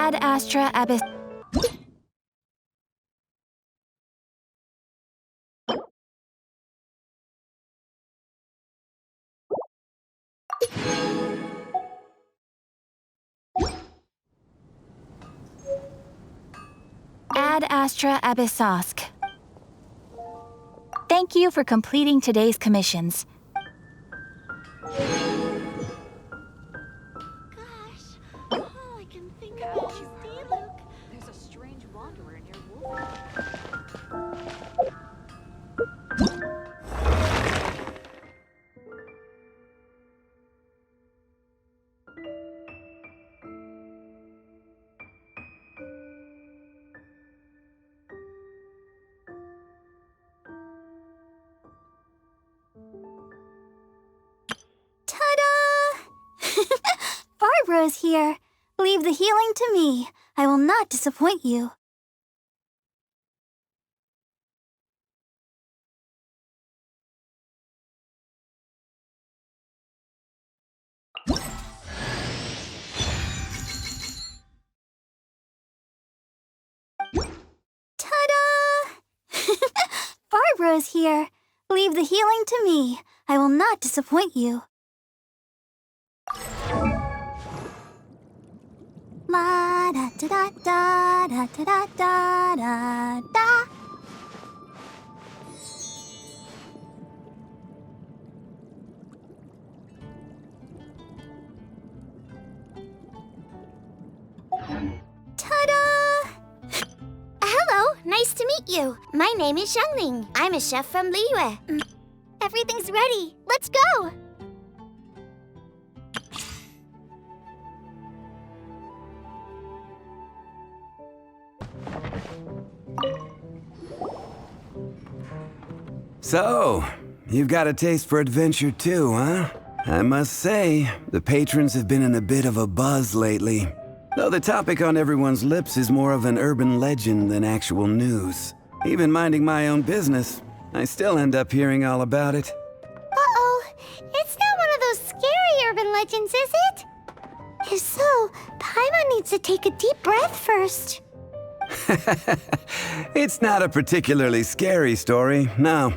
Ad astra abyss. Ad astra abyssosk. Thank you for completing today's commissions. Gosh, all I can think about is Luke. There's a strange wanderer near Wolf. Barbara's here. Leave the healing to me. I will not disappoint you. Ta-da! Barbara's here. Leave the healing to me. I will not disappoint you. La da da da da da da da da da. Ta-da! Hello, nice to meet you. My name is Xiangling. I'm a chef from Liyue. Everything's ready. Let's go. So, you've got a taste for adventure too, huh? I must say, the patrons have been in a bit of a buzz lately. Though the topic on everyone's lips is more of an urban legend than actual news. Even minding my own business, I still end up hearing all about it. Uh-oh. It's not one of those scary urban legends, is it? If so, Paimon needs to take a deep breath first. It's not a particularly scary story, no.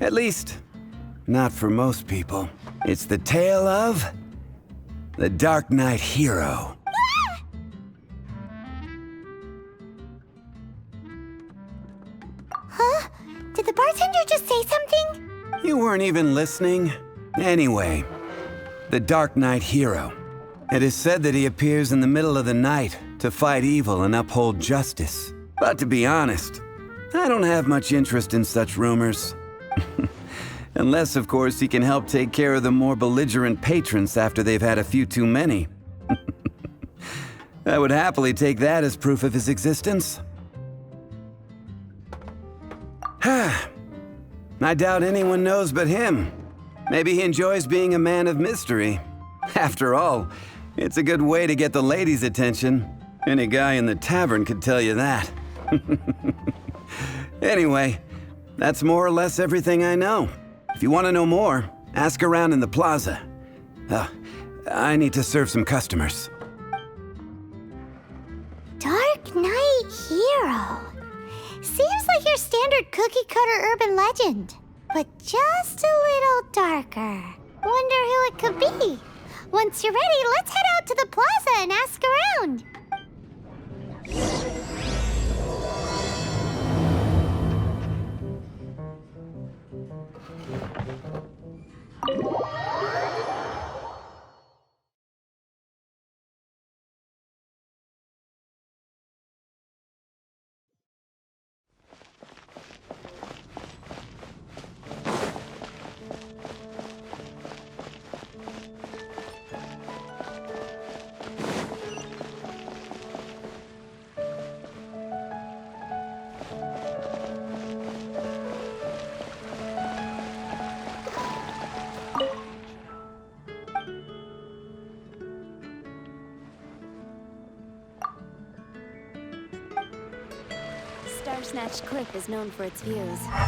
At least, not for most people. It's the tale of the Dark Knight hero. Huh? Did the bartender just say something? You weren't even listening? Anyway, the Dark Knight hero. It is said that he appears in the middle of the night to fight evil and uphold justice. But to be honest, I don't have much interest in such rumors. Unless, of course, he can help take care of the more belligerent patrons after they've had a few too many. I would happily take that as proof of his existence. I doubt anyone knows but him. Maybe he enjoys being a man of mystery. After all, it's a good way to get the ladies' attention. Any guy in the tavern could tell you that. Anyway, that's more or less everything I know. If you want to know more, ask around in the plaza. I need to serve some customers. Dark Knight hero. Seems like your standard cookie-cutter urban legend, but just a little darker. Wonder who it could be. Once you're ready, let's head out to the plaza and ask around. Snatch Cliff is known for its views. I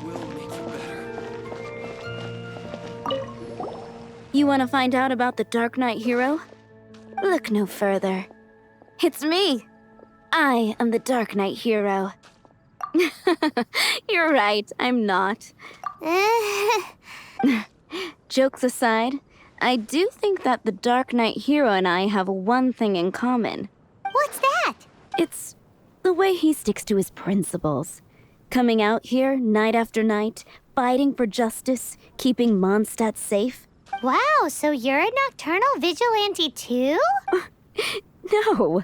will make you better. You want to find out about the Dark Knight hero? Look no further. It's me. I am the Dark Knight hero. You're right, I'm not. Jokes aside, I do think that the Dark Knight hero and I have one thing in common. What's that? It's the way he sticks to his principles. Coming out here night after night, fighting for justice, keeping Mondstadt safe. Wow, so you're a nocturnal vigilante too? No,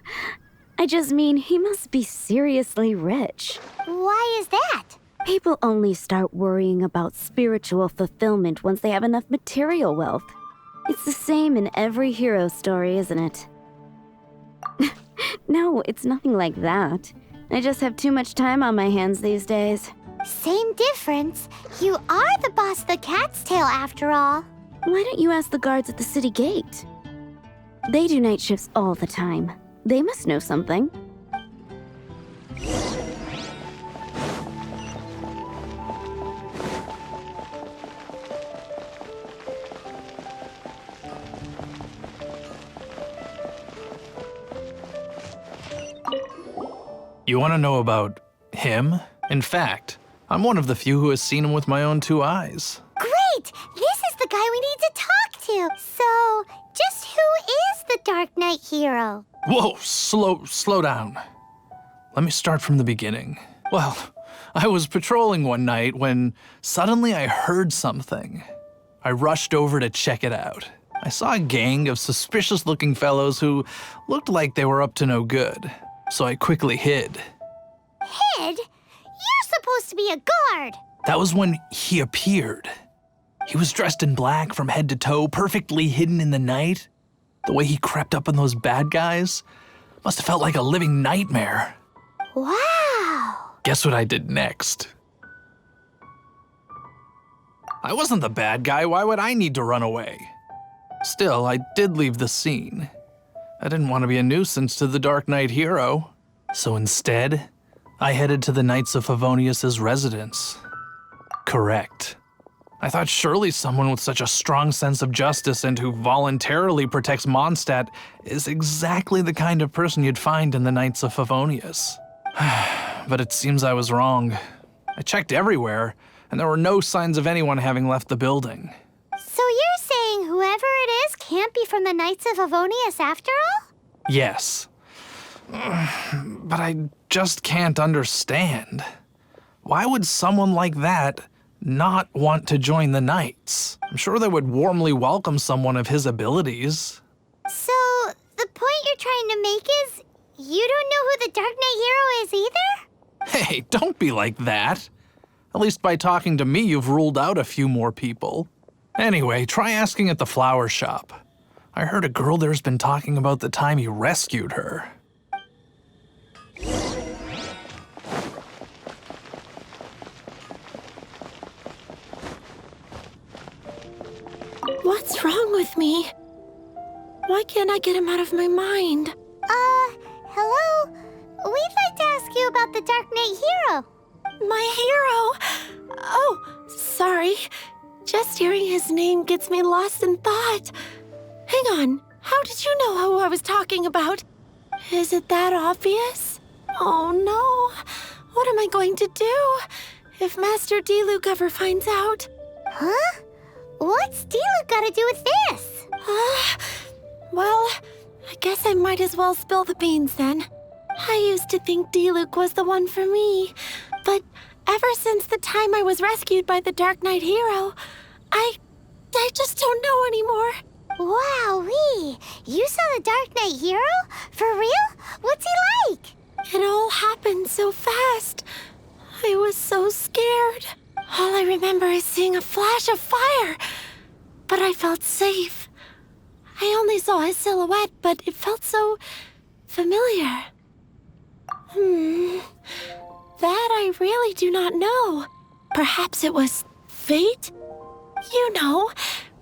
I just mean he must be seriously rich. Why is that? People only start worrying about spiritual fulfillment once they have enough material wealth. It's the same in every hero story, isn't it? No, it's nothing like that. I just have too much time on my hands these days. Same difference. You are the boss of the Cat's Tail after all. Why don't you ask the guards at the city gate? They do night shifts all the time. They must know something. You want to know about him? In fact, I'm one of the few who has seen him with my own 2 eyes. Great! This is the guy we need to talk to. So, just who is the Dark Knight hero? Whoa, slow down. Let me start from the beginning. Well, I was patrolling one night when suddenly I heard something. I rushed over to check it out. I saw a gang of suspicious-looking fellows who looked like they were up to no good, so I quickly hid. Hid? You're supposed to be a guard. That was when he appeared. He was dressed in black from head to toe, perfectly hidden in the night. The way he crept up on those bad guys must have felt like a living nightmare. Wow. Guess what I did next? I wasn't the bad guy, why would I need to run away? Still, I did leave the scene. I didn't want to be a nuisance to the Dark Knight hero. So instead, I headed to the Knights of Favonius' residence. Correct. I thought surely someone with such a strong sense of justice and who voluntarily protects Mondstadt is exactly the kind of person you'd find in the Knights of Favonius. But it seems I was wrong. I checked everywhere, and there were no signs of anyone having left the building. So you're saying whoever it is can't be from the Knights of Favonius after all? Yes. But I just can't understand. Why would someone like that not want to join the Knights? I'm sure they would warmly welcome someone of his abilities. So, the point you're trying to make is you don't know who the Dark Knight hero is either? Hey, don't be like that. At least by talking to me, you've ruled out a few more people. Anyway, try asking at the flower shop. I heard a girl there's been talking about the time you rescued her. What's wrong with me? Why can't I get him out of my mind? Hello? We'd like to ask you about the Dark Knight hero. My hero! Oh, sorry. Just hearing his name gets me lost in thought. Hang on, how did you know who I was talking about? Is it that obvious? Oh no, what am I going to do if Master Diluc ever finds out? Huh? What's Diluc got to do with this? Well, I guess I might as well spill the beans then. I used to think Diluc was the one for me, but ever since the time I was rescued by the Dark Knight hero, I just don't know anymore. Wowee! You saw the Dark Knight hero? For real? What's he like? It all happened so fast. I was so scared. All I remember is seeing a flash of fire, but I felt safe. I only saw his silhouette, but it felt so familiar. That I really do not know. Perhaps it was fate? You know,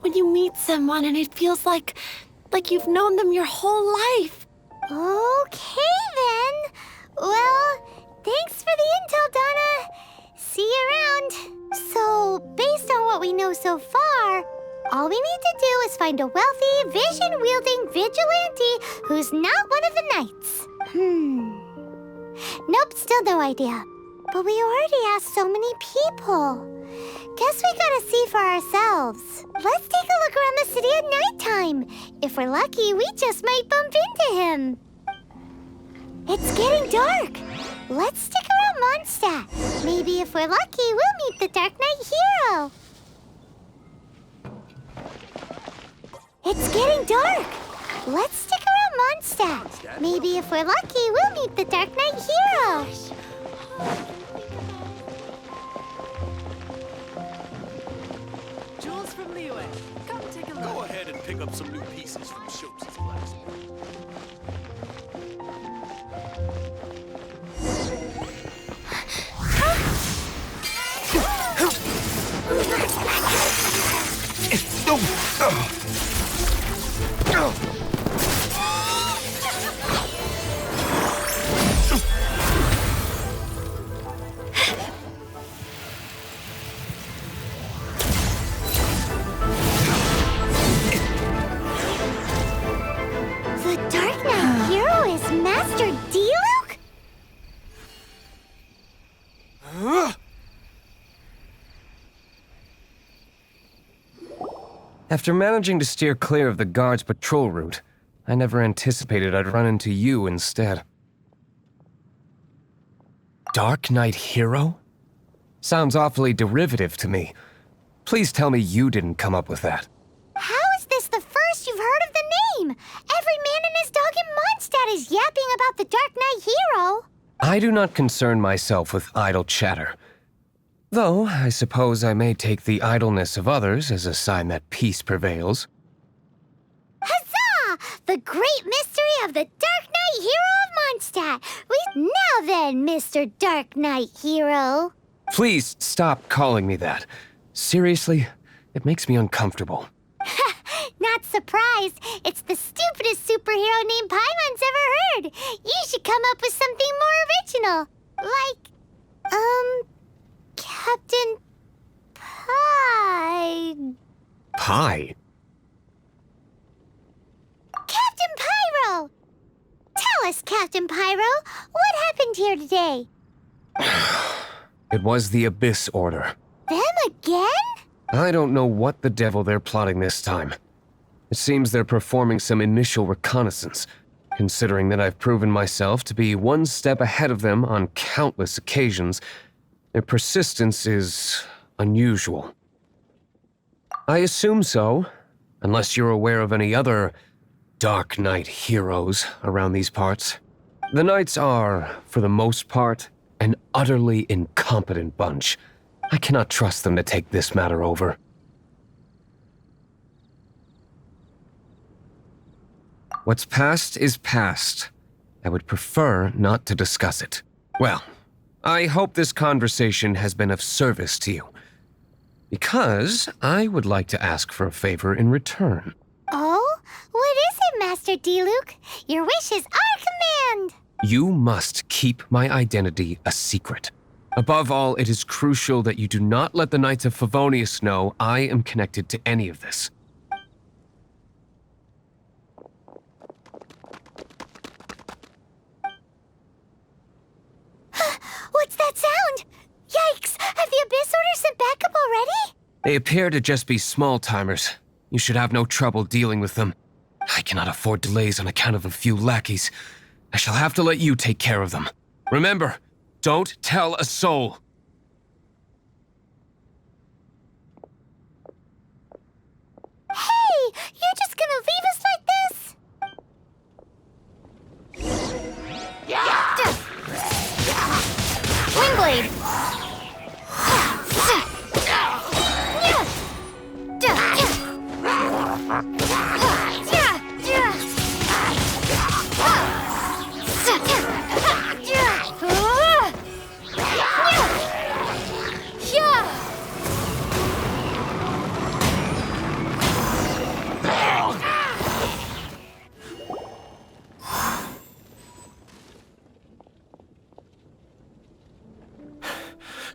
when you meet someone and it feels like you've known them your whole life. Okay then. Well, thanks for the intel, Donna. See you around. So, based on what we know so far, All we need to do is find a wealthy, vision-wielding vigilante who's not one of the knights. Nope, still no idea. But we already asked so many people. Guess we gotta see for ourselves. Let's take a look around the city at nighttime. If we're lucky, we just might bump into him. It's getting dark. Let's stick around Mondstadt. Maybe if we're lucky, we'll meet the Dark Knight hero. It's getting dark. Let's stick around Mondstadt. Maybe if we're lucky, we'll meet the Dark Knight hero. Jules from Liyue. Come take a look. Go ahead and pick up some new pieces from Shopes' blacksmith. The Dark Knight hero is Master Diluc? After managing to steer clear of the guards' patrol route, I never anticipated I'd run into you instead. Dark Knight hero? Sounds awfully derivative to me. Please tell me you didn't come up with that. How is this the first you've heard of the name? Every man and his dog in Mondstadt is yapping about the Dark Knight hero. I do not concern myself with idle chatter. Though, I suppose I may take the idleness of others as a sign that peace prevails. Huzzah! The great mystery of the Dark Knight hero of Mondstadt. Now then, Mr. Dark Knight hero. Please stop calling me that. Seriously, it makes me uncomfortable. Not surprised. It's the stupidest superhero name Paimon's ever heard. You should come up with something more original. Like, Captain Pie. Pie? Captain Pyro! Tell us, Captain Pyro, what happened here today? It was the Abyss Order. Them again? I don't know what the devil they're plotting this time. It seems they're performing some initial reconnaissance, considering that I've proven myself to be one step ahead of them on countless occasions. Their persistence is unusual. I assume so, unless you're aware of any other Dark Knight heroes around these parts. The Knights are, for the most part, an utterly incompetent bunch. I cannot trust them to take this matter over. What's past is past. I would prefer not to discuss it. Well, I hope this conversation has been of service to you. Because I would like to ask for a favor in return. Oh? What is it, Master Diluc? Your wish is our command! You must keep my identity a secret. Above all, it is crucial that you do not let the Knights of Favonius know I am connected to any of this. What's that sound? Yikes! Have the Abyss Order sent backup already? They appear to just be small-timers. You should have no trouble dealing with them. I cannot afford delays on account of a few lackeys. I shall have to let you take care of them. Remember, don't tell a soul. Hey! You're just gonna leave us like this? Windblade!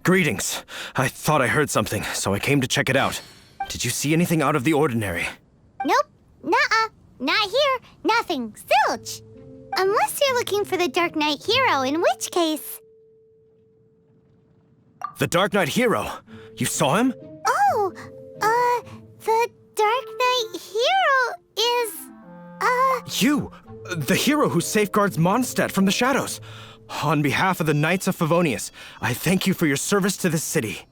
Greetings. I thought I heard something, so I came to check it out. Did you see anything out of the ordinary? Nope. Nuh-uh. Not here. Nothing. Zilch. Unless you're looking for the Dark Knight hero, in which case... The Dark Knight hero? You saw him? Oh, the Dark Knight hero is, You! The hero who safeguards Mondstadt from the shadows. On behalf of the Knights of Favonius, I thank you for your service to this city.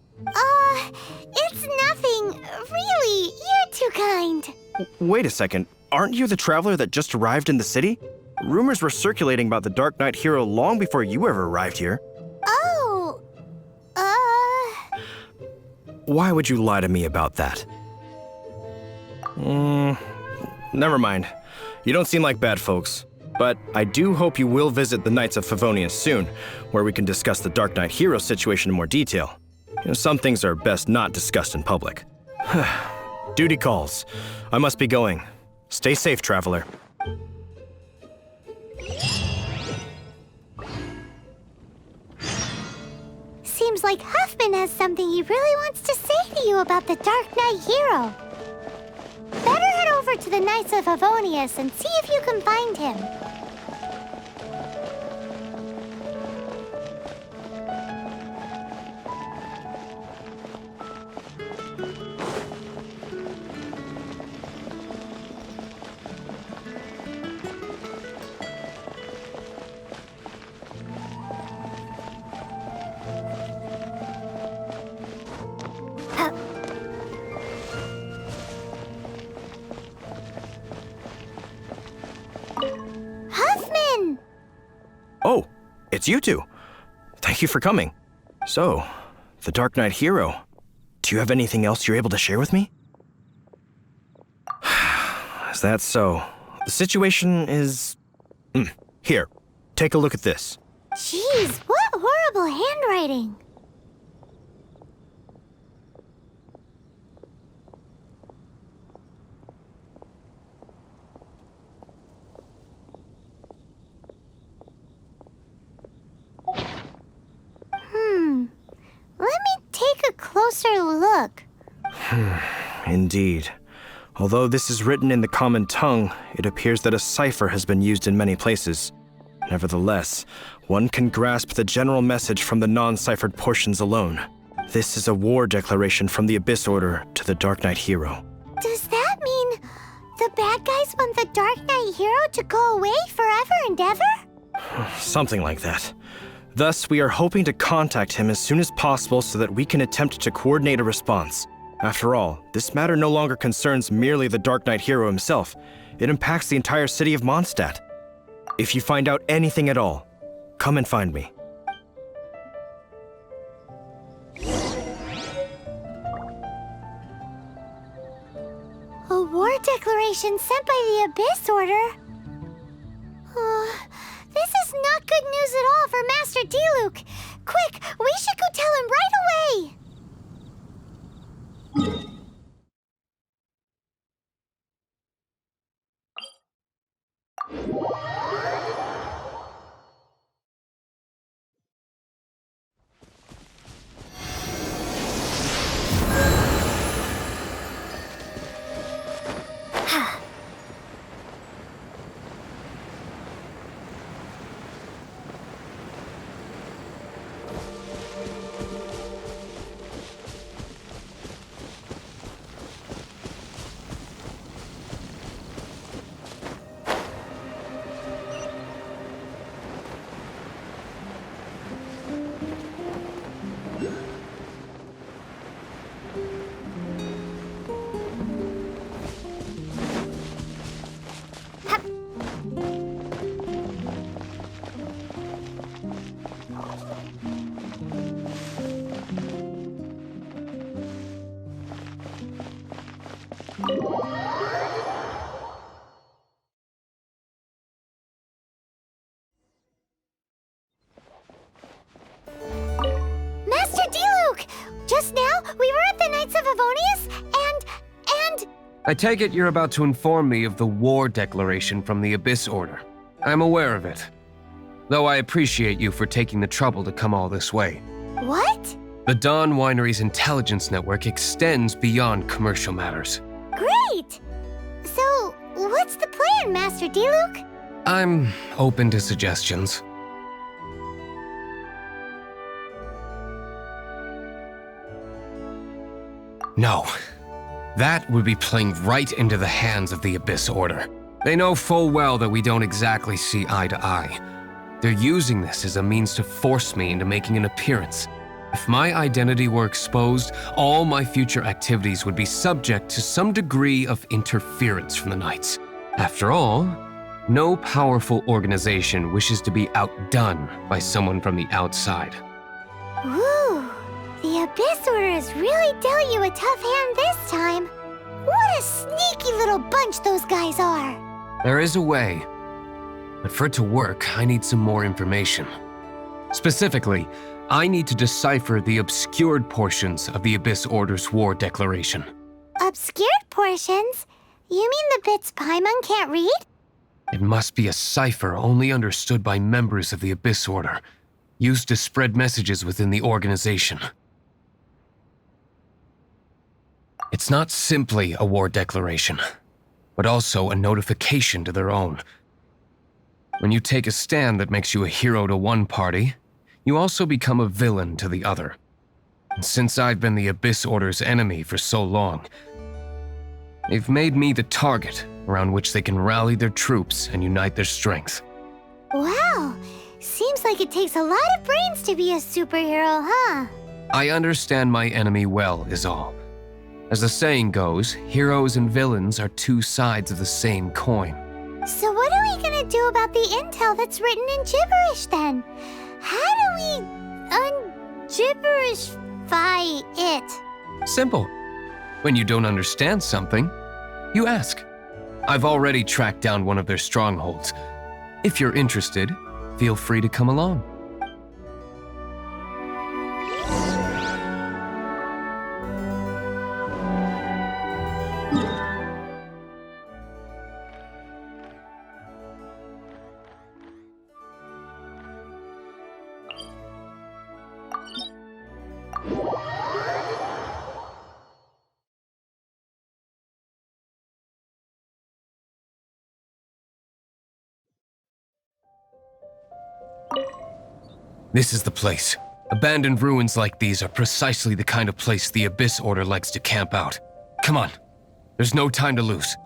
It's nothing. Really, you're too kind. Wait a second. Aren't you the traveler that just arrived in the city? Rumors were circulating about the Dark Knight hero long before you ever arrived here. Oh, Why would you lie to me about that? Never mind. You don't seem like bad folks. But I do hope you will visit the Knights of Favonius soon, where we can discuss the Dark Knight hero situation in more detail. Some things are best not discussed in public. Duty calls. I must be going. Stay safe, traveler. seems like Huffman has something he really wants to say to you about the Dark Knight hero. Better head over to the Knights of Favonius and see if you can find him. Huffman! Oh, it's you two. Thank you for coming. So, the Dark Knight hero. Do you have anything else you're able to share with me? Is that so? The situation is... Here, take a look at this. Jeez, what horrible handwriting. Let me take a closer look. Indeed. Although this is written in the common tongue, it appears that a cipher has been used in many places. Nevertheless, one can grasp the general message from the non-ciphered portions alone. This is a war declaration from the Abyss Order to the Dark Knight hero. Does that mean the bad guys want the Dark Knight hero to go away forever and ever? Something like that. Thus, we are hoping to contact him as soon as possible so that we can attempt to coordinate a response. After all, this matter no longer concerns merely the Dark Knight hero himself. It impacts the entire city of Mondstadt. If you find out anything at all, come and find me. A war declaration sent by the Abyss Order? This is not good news at all for Master Diluc. Quick, we should go tell him right away! Master Diluc! Just now, we were at the Knights of Favonius, and... I take it you're about to inform me of the war declaration from the Abyss Order. I'm aware of it. Though I appreciate you for taking the trouble to come all this way. What? The Dawn Winery's intelligence network extends beyond commercial matters. Great! So, what's the plan, Master Diluc? I'm open to suggestions. No. That would be playing right into the hands of the Abyss Order. They know full well that we don't exactly see eye to eye. They're using this as a means to force me into making an appearance. If my identity were exposed, all my future activities would be subject to some degree of interference from the Knights. After all, no powerful organization wishes to be outdone by someone from the outside. Ooh, the Abyss Order has really dealt you a tough hand this time. What a sneaky little bunch those guys are. There is a way, but for it to work, I need some more information. Specifically, I need to decipher the obscured portions of the Abyss Order's war declaration. Obscured portions? You mean the bits Paimon can't read? It must be a cipher only understood by members of the Abyss Order, used to spread messages within the organization. It's not simply a war declaration, but also a notification to their own. When you take a stand that makes you a hero to one party, you also become a villain to the other. And since I've been the Abyss Order's enemy for so long, they've made me the target around which they can rally their troops and unite their strength. Wow, seems like it takes a lot of brains to be a superhero, huh? I understand my enemy well, is all. As the saying goes, heroes and villains are two sides of the same coin. So what are we gonna do about the intel that's written in gibberish then? How do we un-gibberishify it? Simple. When you don't understand something, you ask. I've already tracked down one of their strongholds. If you're interested, feel free to come along. This is the place. Abandoned ruins like these are precisely the kind of place the Abyss Order likes to camp out. Come on, there's no time to lose.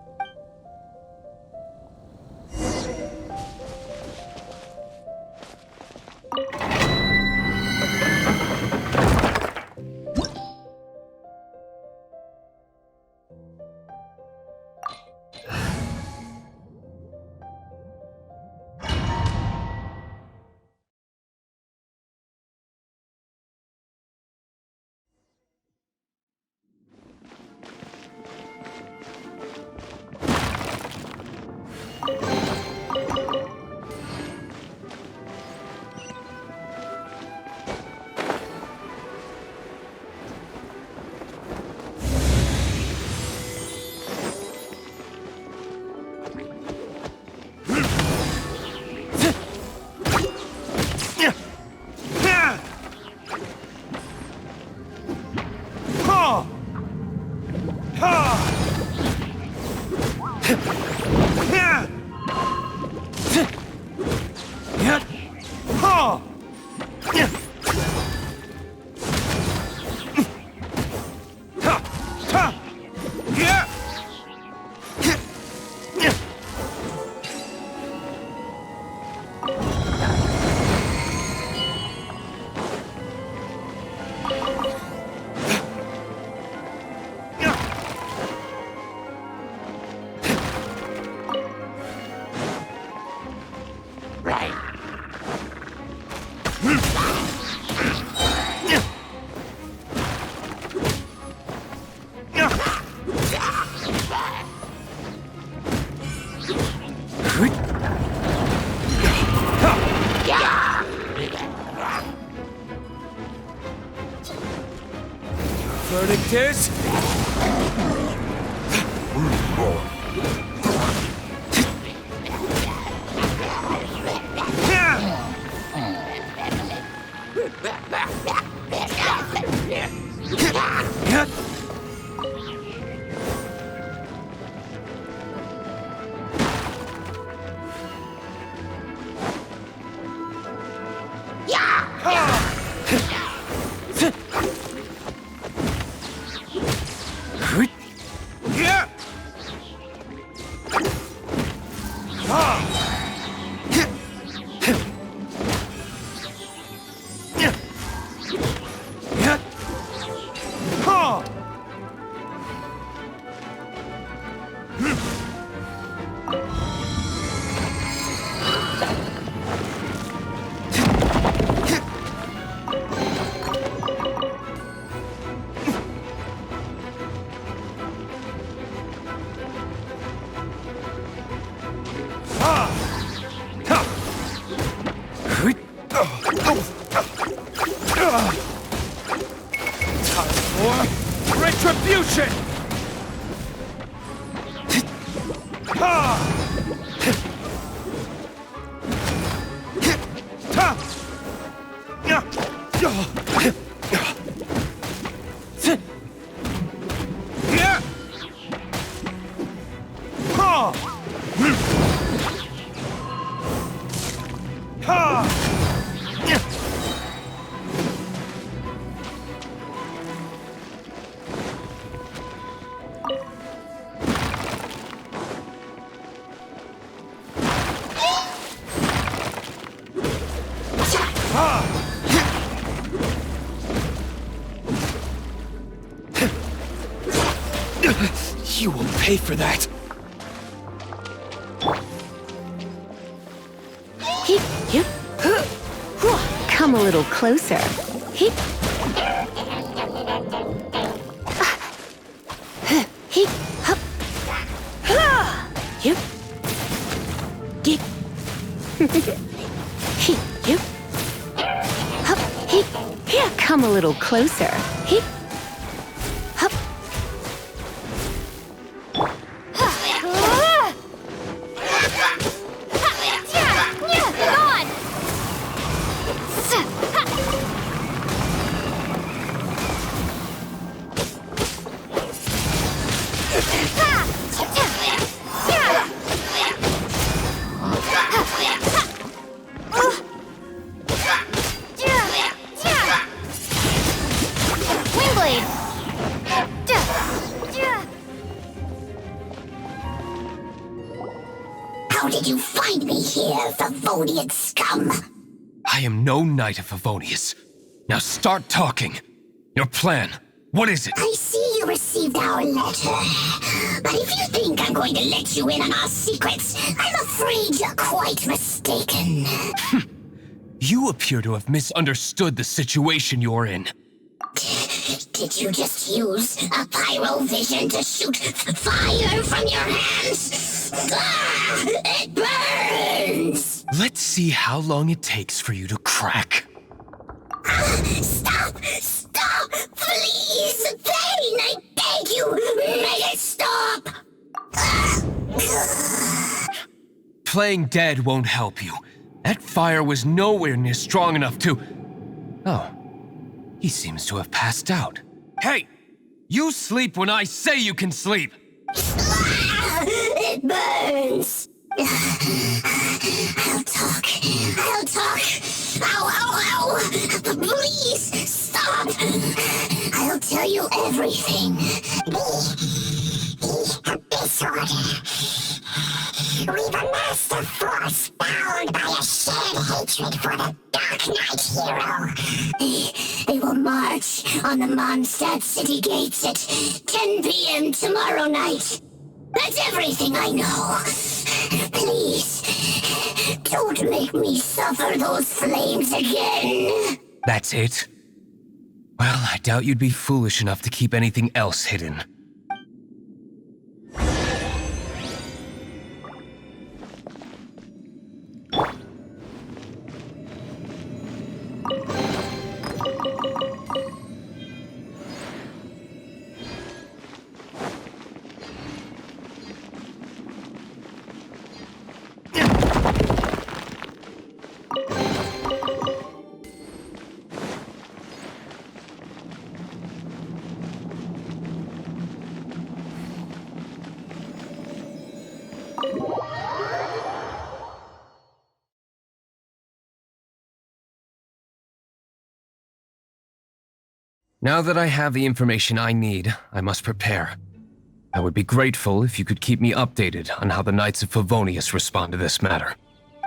Verdict is... For retribution! You will pay for that. Come a little closer. Come a little closer. How did you find me here, Favonian scum? I am no knight of Favonius. Now start talking. Your plan, what is it? I see you received our letter. But if you think I'm going to let you in on our secrets, I'm afraid you're quite mistaken. You appear to have misunderstood the situation you're in. Did you just use a pyro vision to shoot fire from your hands? Ah, it burns! Let's see how long it takes for you to crack. Stop! Stop! Please! Thane, I beg you! Make it stop! Playing dead won't help you. That fire was nowhere near strong enough to... Oh. He seems to have passed out. Hey! You sleep when I say you can sleep! It burns! I'll talk. I'll talk. Ow, ow, ow! Please, stop! I'll tell you everything. Disorder. We've amassed a force bound by a shared hatred for the Dark Knight hero. They will march on the Mondstadt city gates at 10 p.m. tomorrow night. That's everything I know. Please, don't make me suffer those flames again. That's it? Well, I doubt you'd be foolish enough to keep anything else hidden. Now that I have the information I need, I must prepare. I would be grateful if you could keep me updated on how the Knights of Favonius respond to this matter.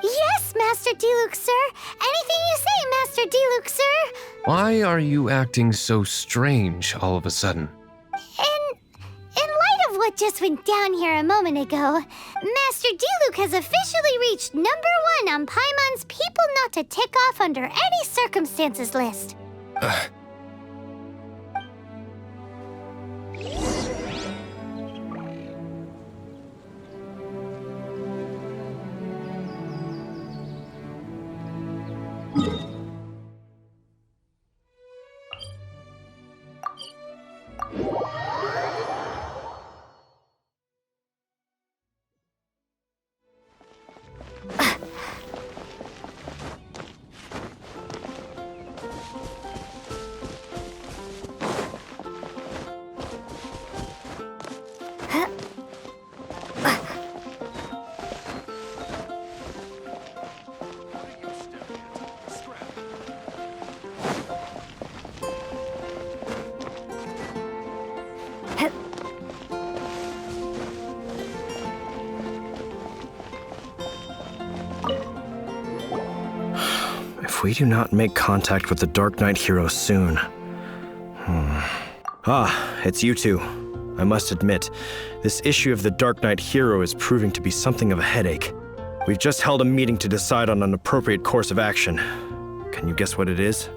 Yes, Master Diluc, sir. Anything you say, Master Diluc, sir. Why are you acting so strange all of a sudden? In light of what just went down here a moment ago, Master Diluc has officially reached #1 on Paimon's people not to tick off under any circumstances list. If we do not make contact with the Dark Knight hero soon... Ah, it's you two. I must admit, this issue of the Dark Knight hero is proving to be something of a headache. We've just held a meeting to decide on an appropriate course of action. Can you guess what it is?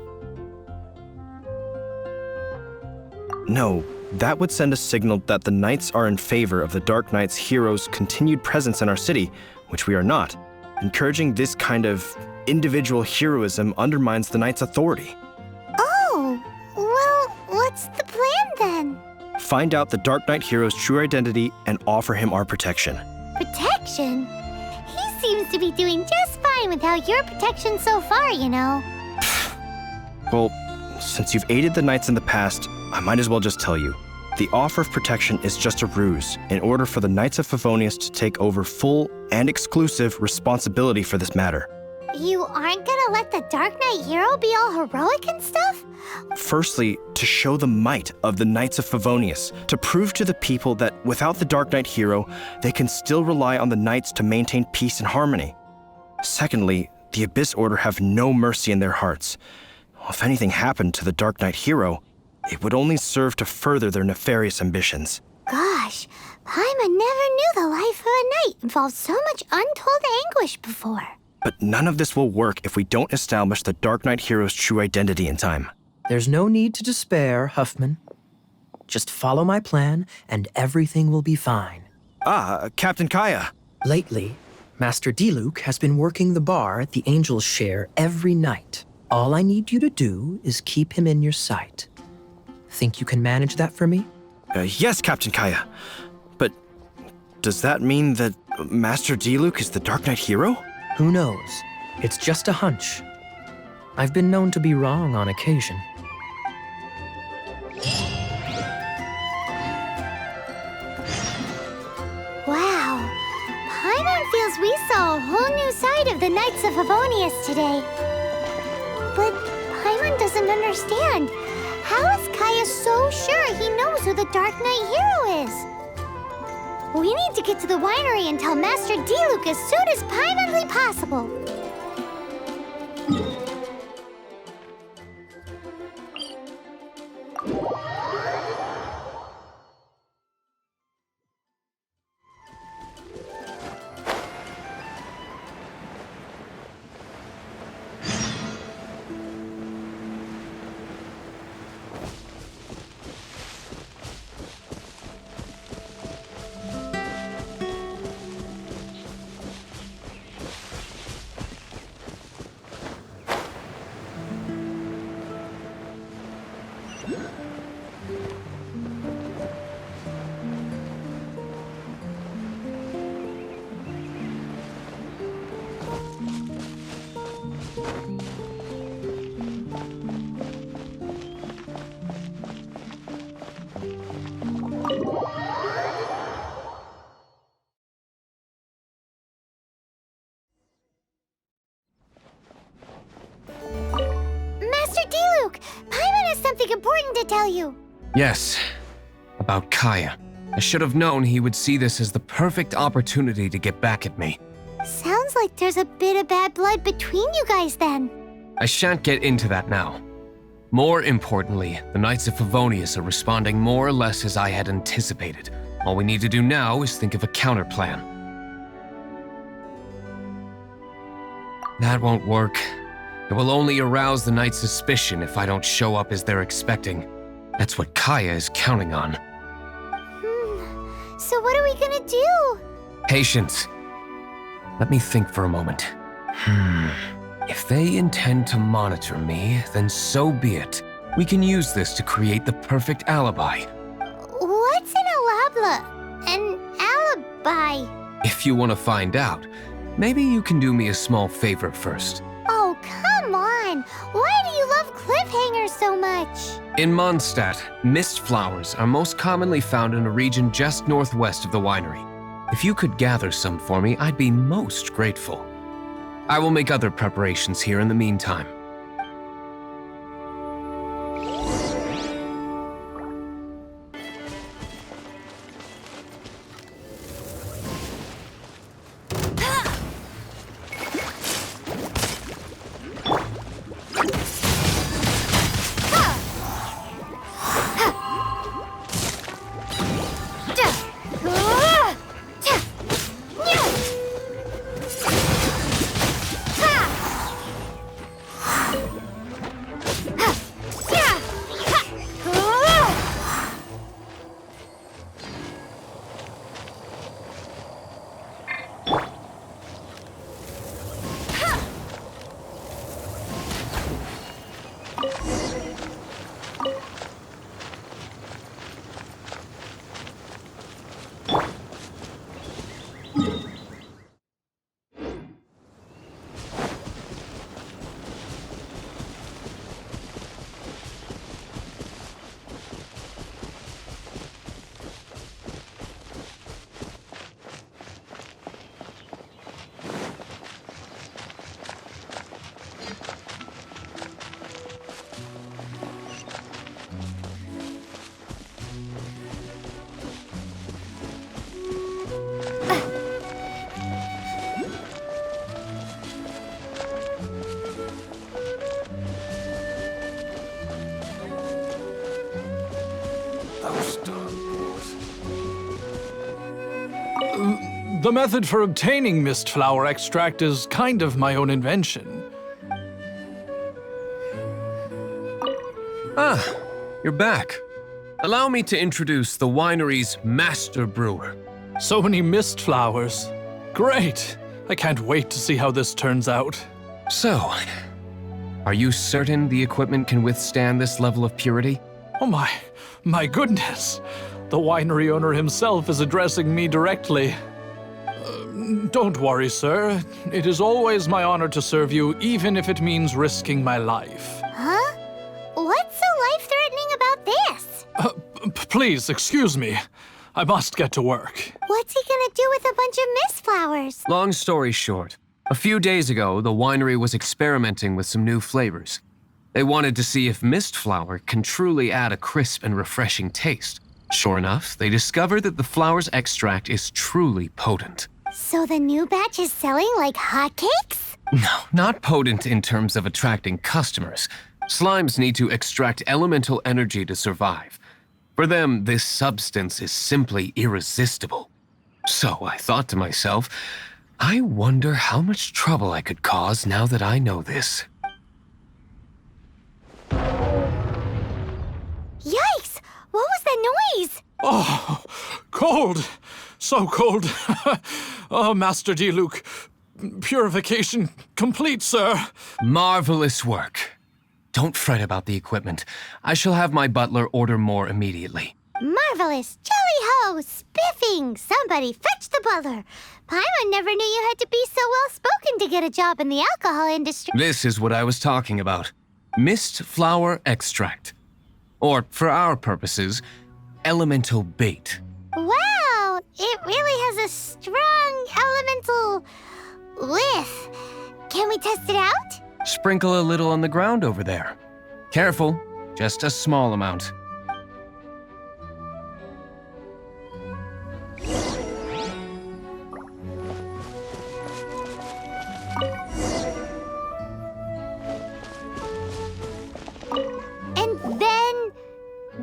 No, that would send a signal that the Knights are in favor of the Dark Knight's hero's continued presence in our city, which we are not. Encouraging this kind of individual heroism undermines the Knights' authority. Oh, well, what's the plan then? Find out the Dark Knight hero's true identity and offer him our protection. Protection? He seems to be doing just fine without your protection so far, you know. Well, since you've aided the Knights in the past, I might as well just tell you. The offer of protection is just a ruse in order for the Knights of Favonius to take over full and exclusive responsibility for this matter. You aren't gonna let the Dark Knight hero be all heroic and stuff? Firstly, to show the might of the Knights of Favonius, to prove to the people that without the Dark Knight hero, they can still rely on the Knights to maintain peace and harmony. Secondly, the Abyss Order have no mercy in their hearts. If anything happened to the Dark Knight hero, it would only serve to further their nefarious ambitions. Gosh, Paimon never knew the life of a knight involved so much untold anguish before. But none of this will work if we don't establish the Dark Knight hero's true identity in time. There's no need to despair, Huffman. Just follow my plan, and everything will be fine. Captain Kaya. Lately, Master Diluc has been working the bar at the Angel's Share every night. All I need you to do is keep him in your sight. Think you can manage that for me? Yes, Captain Kaya. But does that mean that Master Diluc is the Dark Knight hero? Who knows? It's just a hunch. I've been known to be wrong on occasion. Wow, Paimon feels we saw a whole new side of the Knights of Favonius today. But Paimon doesn't understand. How is Kaya so sure he knows who the Dark Knight hero is? We need to get to the winery and tell Master Diluc as soon as Paimonly possible. Master Diluc, Paimon has something important to tell you. Yes, about Kaya. I should have known he would see this as the perfect opportunity to get back at me. Sounds like there's a bit of bad blood between you guys then. I shan't get into that now. More importantly, the Knights of Favonius are responding more or less as I had anticipated. All we need to do now is think of a counterplan. That won't work. It will only arouse the Knights' suspicion if I don't show up as they're expecting. That's what Kaya is counting on. So what are we gonna do? Patience. Let me think for a moment. If they intend to monitor me, then so be it. We can use this to create the perfect alibi. What's an alabla? An alibi? If you want to find out, maybe you can do me a small favor first. Oh, come on! Why do you love cliffhangers so much? In Mondstadt, mist flowers are most commonly found in a region just northwest of the winery. If you could gather some for me, I'd be most grateful. I will make other preparations here in the meantime. The method for obtaining mist flower extract is kind of my own invention. Ah, you're back. Allow me to introduce the winery's master brewer. So many mist flowers. Great! I can't wait to see how this turns out. So, are you certain the equipment can withstand this level of purity? Oh my goodness! The winery owner himself is addressing me directly. Don't worry, sir. It is always my honor to serve you, even if it means risking my life. Huh? What's so life-threatening about this? Please, excuse me. I must get to work. What's he gonna do with a bunch of mist flowers? Long story short, a few days ago, the winery was experimenting with some new flavors. They wanted to see if mist flower can truly add a crisp and refreshing taste. Sure enough, they discovered that the flower's extract is truly potent. So the new batch is selling like hotcakes? No, not potent in terms of attracting customers. Slimes need to extract elemental energy to survive. For them, this substance is simply irresistible. So I thought to myself, I wonder how much trouble I could cause now that I know this. Yikes! What was that noise? Oh, cold! So cold. Oh, Master Diluc. Purification complete, sir. Marvelous work. Don't fret about the equipment. I shall have my butler order more immediately. Marvelous! Jolly-ho! Spiffing! Somebody fetch the butler! Paimon never knew you had to be so well-spoken to get a job in the alcohol industry. This is what I was talking about. Mist flower extract. Or, for our purposes, elemental bait. Wow! It really has a strong elemental whiff. Can we test it out? Sprinkle a little on the ground over there. Careful, just a small amount. And then...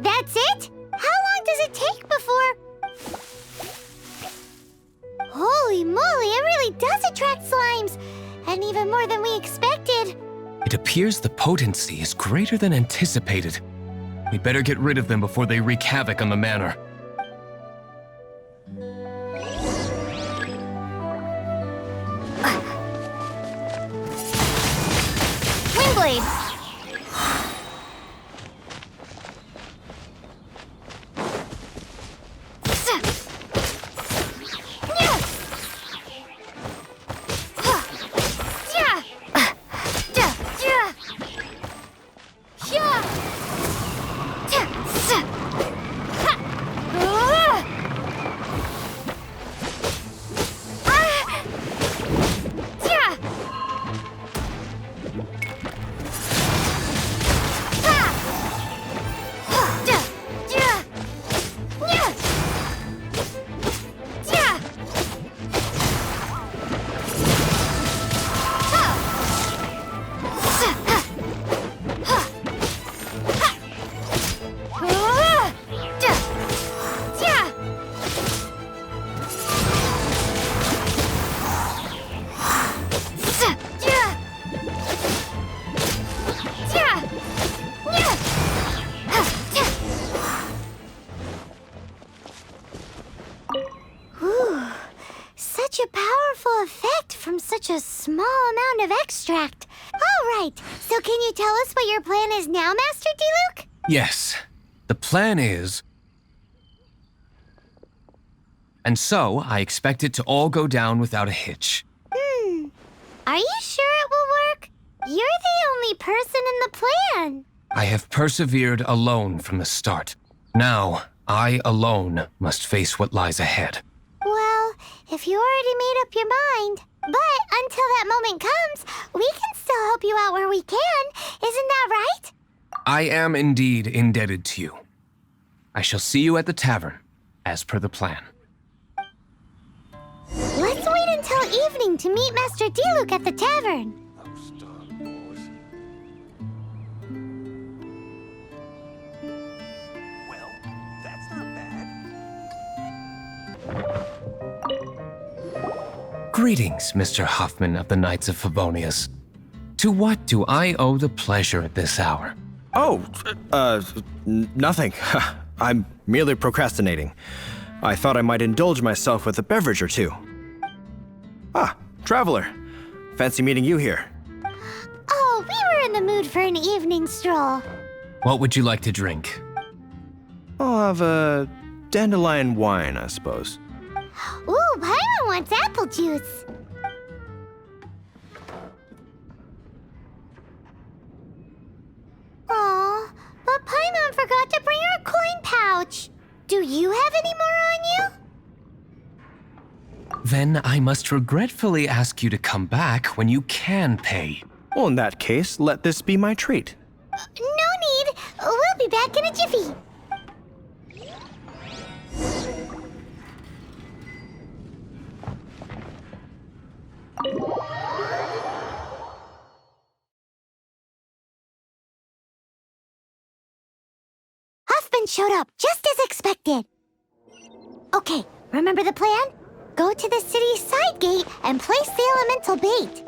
that's it? How long does it take before... Holy moly, it really does attract slimes! And even more than we expected. It appears the potency is greater than anticipated. We'd better get rid of them before they wreak havoc on the manor. Windblade! Such a powerful effect from such a small amount of extract. All right, so can you tell us what your plan is now, Master Diluc? Yes, the plan is... And so, I expect it to all go down without a hitch. Are you sure it will work? You're the only person in the plan. I have persevered alone from the start. Now, I alone must face what lies ahead. Well, if you already made up your mind. But until that moment comes, we can still help you out where we can. Isn't that right? I am indeed indebted to you. I shall see you at the tavern, as per the plan. Let's wait until evening to meet Master Diluc at the tavern. Well, Greetings, Mr. Huffman of the Knights of Favonius. To what do I owe the pleasure at this hour? Oh, nothing. I'm merely procrastinating. I thought I might indulge myself with a beverage or two. Ah, traveler. Fancy meeting you here. Oh, we were in the mood for an evening stroll. What would you like to drink? I'll have a dandelion wine, I suppose. Ooh, Paimon wants apple juice. Aw, but Paimon forgot to bring her coin pouch. Do you have any more on you? Then I must regretfully ask you to come back when you can pay. Well, in that case, let this be my treat. No need. We'll be back in a jiffy. Huffman showed up just as expected. Okay, remember the plan? Go to the city's side gate and place the elemental bait.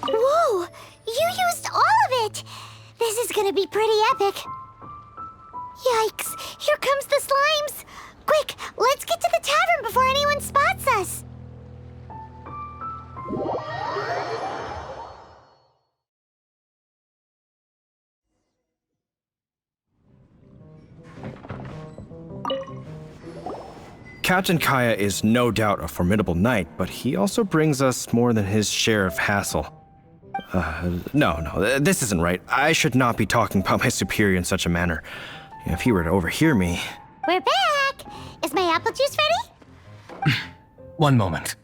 Whoa! You used all of it! This is gonna be pretty epic. Yikes! Here comes the slimes! Quick, let's get to the tavern before anyone spots us! Captain Kaya is no doubt a formidable knight, but he also brings us more than his share of hassle. No, this isn't right. I should not be talking about my superior in such a manner. If he were to overhear me... We're back! Is my apple juice ready? One moment.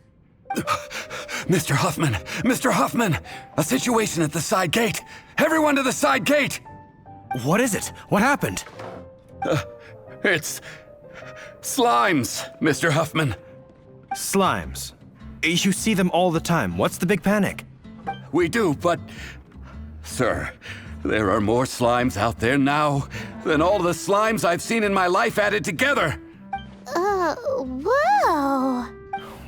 Mr. Huffman! Mr. Huffman! A situation at the side gate! Everyone to the side gate! What is it? What happened? It's... slimes, Mr. Huffman. Slimes. You see them all the time. What's the big panic? We do, but... Sir, there are more slimes out there now than all the slimes I've seen in my life added together. Whoa.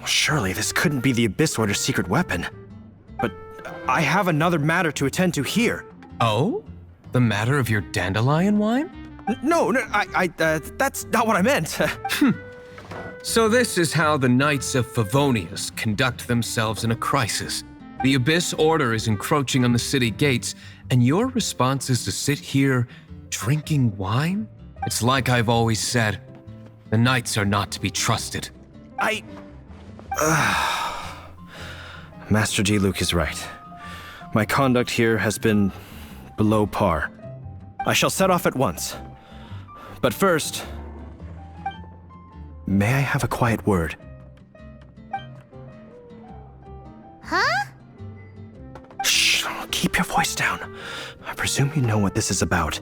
Surely this couldn't be the Abyss Order's secret weapon. But I have another matter to attend to here. Oh? The matter of your dandelion wine? No, that's not what I meant. So this is how the Knights of Favonius conduct themselves in a crisis. The Abyss Order is encroaching on the city gates, and your response is to sit here drinking wine? It's like I've always said, the Knights are not to be trusted. Master Diluc is right. My conduct here has been below par. I shall set off at once. But first, may I have a quiet word? Huh? Shh, keep your voice down. I presume you know what this is about.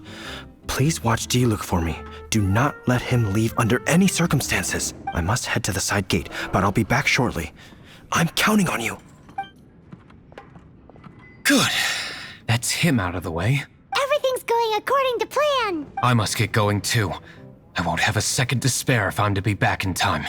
Please watch Diluc for me. Do not let him leave under any circumstances. I must head to the side gate, but I'll be back shortly. I'm counting on you. Good. That's him out of the way. Everything's going according to plan. I must get going too. I won't have a second to spare if I'm to be back in time.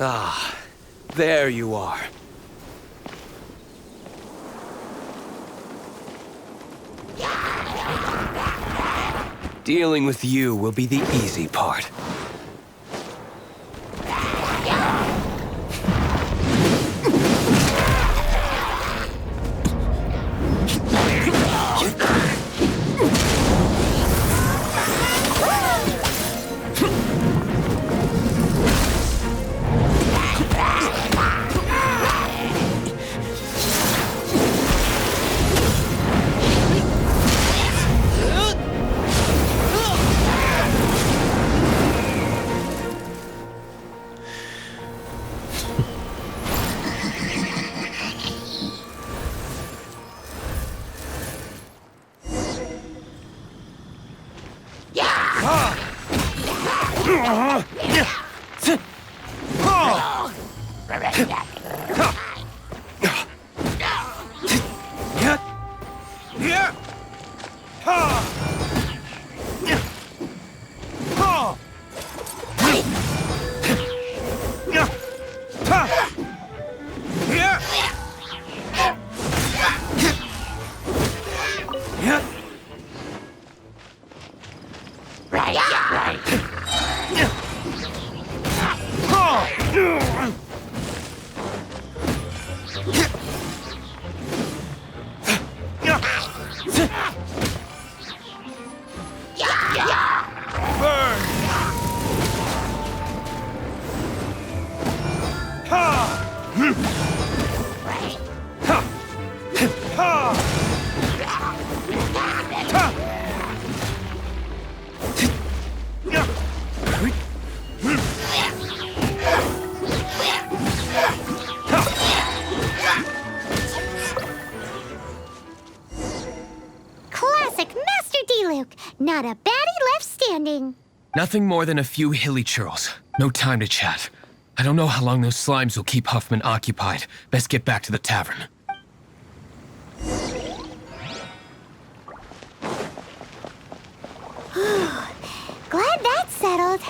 Ah, there you are. Dealing with you will be the easy part. Not a baddie left standing. Nothing more than a few hilly churls. No time to chat. I don't know how long those slimes will keep Huffman occupied. Best get back to the tavern. Glad that's settled.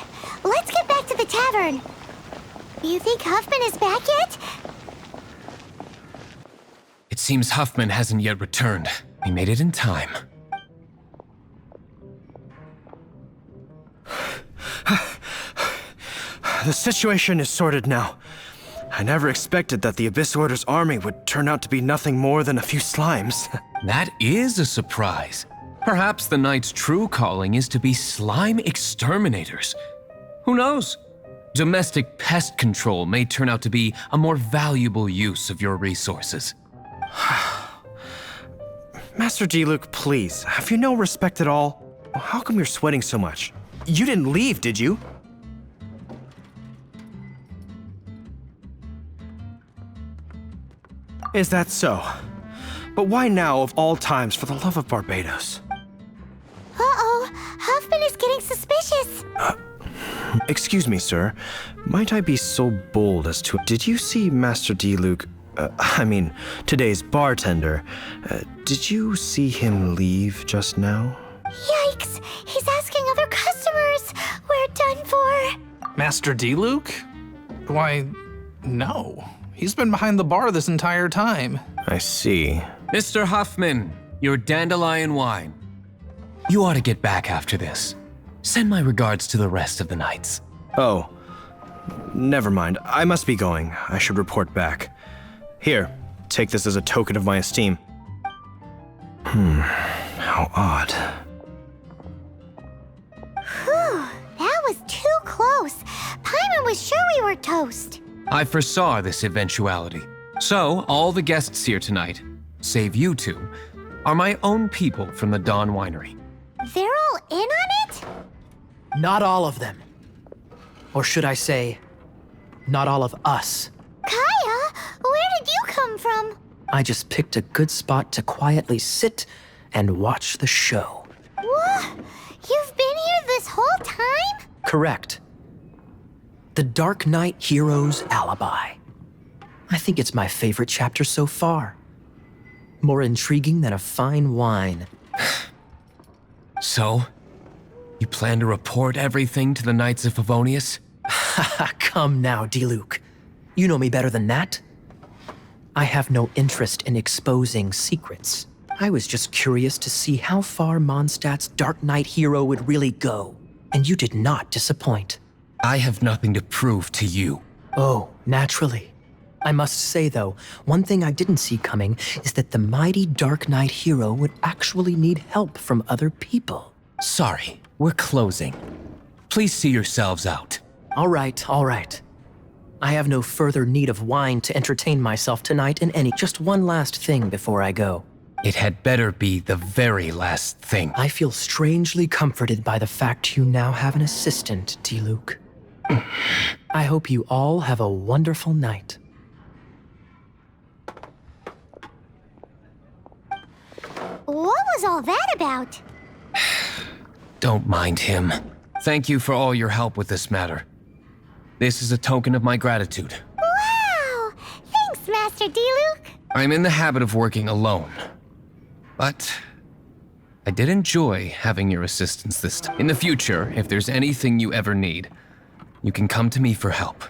Let's get back to the tavern. You think Huffman is back yet? It seems Huffman hasn't yet returned. We made it in time. The situation is sorted now. I never expected that the Abyss Order's army would turn out to be nothing more than a few slimes. That is a surprise. Perhaps the Knight's true calling is to be slime exterminators. Who knows? Domestic pest control may turn out to be a more valuable use of your resources. Master Diluc, please, have you no respect at all? How come you're sweating so much? You didn't leave, did you? Is that so? But why now of all times, for the love of Barbados? Uh-oh, Huffman is getting suspicious. Excuse me, sir. Might I be so bold as to... Did you see Master Diluc, today's bartender? Did you see him leave just now? Yikes, he's asking other customers. We're done for. Master Diluc? Why, no. He's been behind the bar this entire time. I see. Mr. Huffman, your dandelion wine. You ought to get back after this. Send my regards to the rest of the knights. Oh, never mind. I must be going. I should report back. Here, take this as a token of my esteem. How odd. Whew, that was too close. Paimon was sure we were toast. I foresaw this eventuality. So, all the guests here tonight, save you two, are my own people from the Dawn Winery. They're all in on it? Not all of them. Or should I say, not all of us. Kaya, where did you come from? I just picked a good spot to quietly sit and watch the show. What? You've been here this whole time? Correct. The Dark Knight Hero's Alibi. I think it's my favorite chapter so far. More intriguing than a fine wine. So, you plan to report everything to the Knights of Favonius? Come now, Diluc. You know me better than that. I have no interest in exposing secrets. I was just curious to see how far Mondstadt's Dark Knight hero would really go, and you did not disappoint. I have nothing to prove to you. Oh, naturally. I must say, though, one thing I didn't see coming is that the mighty Dark Knight hero would actually need help from other people. Sorry, we're closing. Please see yourselves out. All right, all right. I have no further need of wine to entertain myself tonight in any. Just one last thing before I go. It had better be the very last thing. I feel strangely comforted by the fact you now have an assistant, Diluc. I hope you all have a wonderful night. What was all that about? Don't mind him. Thank you for all your help with this matter. This is a token of my gratitude. Wow! Yes, Master Diluc? I'm in the habit of working alone. But I did enjoy having your assistance this time. In the future, if there's anything you ever need, you can come to me for help.